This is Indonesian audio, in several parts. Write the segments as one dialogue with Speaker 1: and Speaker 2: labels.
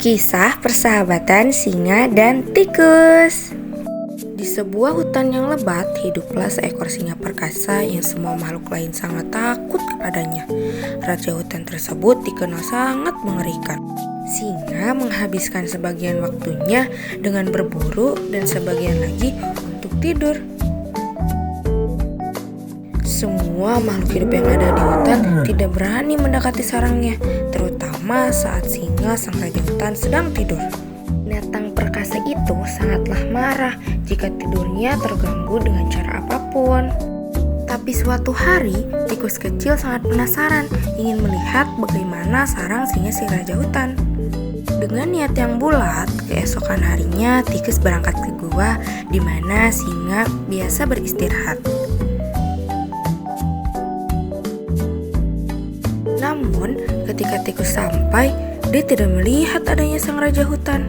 Speaker 1: Kisah persahabatan singa dan tikus. Di sebuah hutan yang lebat, hiduplah seekor singa perkasa yang semua makhluk lain sangat takut kepadanya. Raja hutan tersebut dikenal sangat mengerikan. Singa menghabiskan sebagian waktunya dengan berburu dan sebagian lagi untuk tidur. Semua makhluk hidup yang ada di hutan tidak berani mendekati sarangnya, terutama saat singa sang raja hutan sedang tidur. Binatang perkasa itu sangatlah marah jika tidurnya terganggu dengan cara apapun. Tapi suatu hari, tikus kecil sangat penasaran ingin melihat bagaimana sarang singa si raja hutan. Dengan niat yang bulat, keesokan harinya tikus berangkat ke gua di mana singa biasa beristirahat. Namun, ketika tikus sampai, dia tidak melihat adanya sang raja hutan.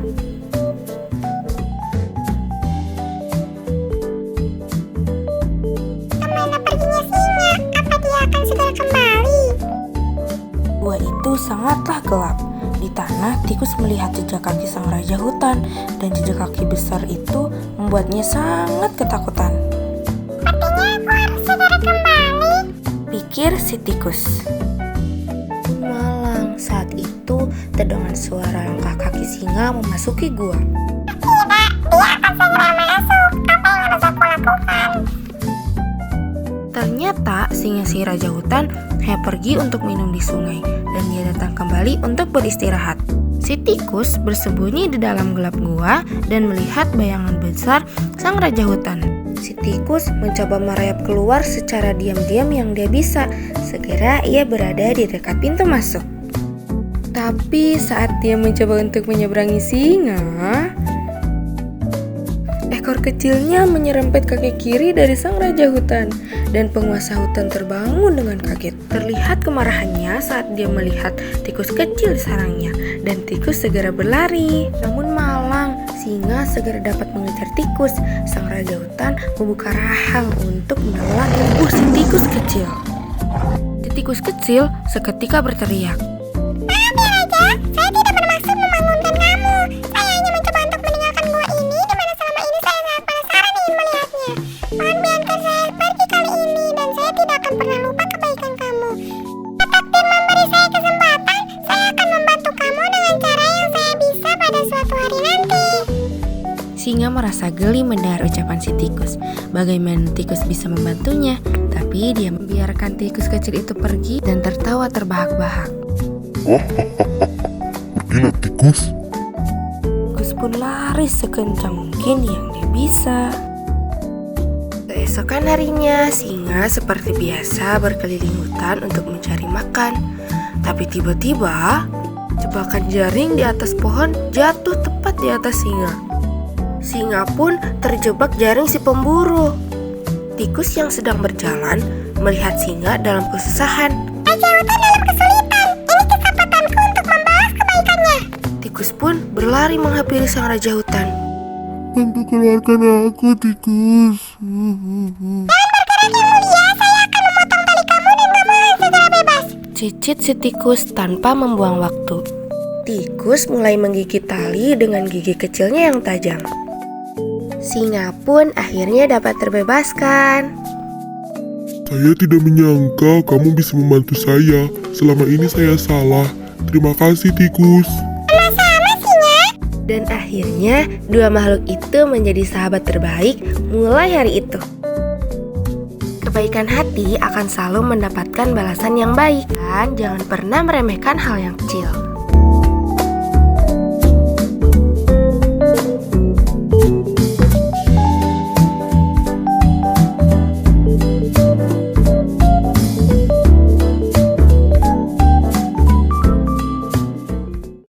Speaker 2: Kemana perginya singa? Apa dia akan segera kembali?
Speaker 1: Gua itu sangatlah gelap. Di tanah, tikus melihat jejak kaki sang raja hutan, dan jejak kaki besar itu membuatnya sangat ketakutan.
Speaker 2: Sepertinya aku harus segera kembali,
Speaker 1: Pikir si tikus. Malang, saat itu terdengar suara langkah kaki singa memasuki gua.
Speaker 2: Tidak, dia akan segera masuk. Apa yang harus aku lakukan?
Speaker 1: Ternyata singa si raja hutan hanya pergi untuk minum di sungai dan dia datang kembali untuk beristirahat. Si tikus bersembunyi di dalam gelap gua dan melihat bayangan besar sang raja hutan. Si tikus mencoba merayap keluar secara diam-diam yang dia bisa. Segera ia berada di dekat pintu masuk. Tapi saat dia mencoba untuk menyeberangi singa, ekor kecilnya menyerempet kaki kiri dari sang raja hutan dan penguasa hutan terbangun dengan kaget. Terlihat kemarahannya saat dia melihat tikus kecil di sarangnya dan tikus segera berlari. Namun malang, singa segera dapat mengejar tikus. Sang raja hutan membuka rahang untuk menelan tubuh si tikus kecil. Si tikus kecil seketika berteriak.
Speaker 2: Maaf ya Raja, saya tidak bermaksud membangunkan kamu. Saya hanya mencoba untuk meninggalkan gua ini di mana selama ini saya sangat penasaran ingin melihatnya. Mohon biarkan saya pergi kali ini dan saya tidak akan pernah lupa kebaikan kamu. Jika takdir memberi saya kesempatan, saya akan membantu kamu dengan cara yang saya bisa pada suatu hari nanti.
Speaker 1: Singa merasa geli mendengar ucapan si tikus. Bagaimana tikus bisa membantunya? Tapi dia membiarkan tikus kecil itu pergi dan tertawa terbahak-bahak.
Speaker 3: Pergilah tikus.
Speaker 1: Tikus pun lari sekencang mungkin yang dia bisa. Keesokan harinya, singa seperti biasa berkeliling hutan untuk mencari makan. Tapi tiba-tiba, jebakan jaring di atas pohon jatuh tepat di atas singa. Singa pun terjebak jaring si pemburu. Tikus yang sedang berjalan melihat singa dalam kesusahan.
Speaker 2: Raja hutan dalam kesulitan. Ini kesempatanku untuk membalas kebaikannya.
Speaker 1: Tikus pun berlari menghampiri sang raja hutan.
Speaker 3: Bantu keluarkan aku, tikus.
Speaker 2: Jangan bergerak yang mulia, saya akan memotong tali kamu dan kamu akan segera bebas.
Speaker 1: Cicit si tikus tanpa membuang waktu. Tikus mulai menggigit tali dengan gigi kecilnya yang tajam. Singa pun akhirnya dapat terbebaskan.
Speaker 3: Saya tidak menyangka kamu bisa membantu saya. Selama ini saya salah. Terima kasih, tikus.
Speaker 2: Sama-sama singa.
Speaker 1: Dan akhirnya dua makhluk itu menjadi sahabat terbaik mulai hari itu. Kebaikan hati akan selalu mendapatkan balasan yang baik dan jangan pernah meremehkan hal yang kecil.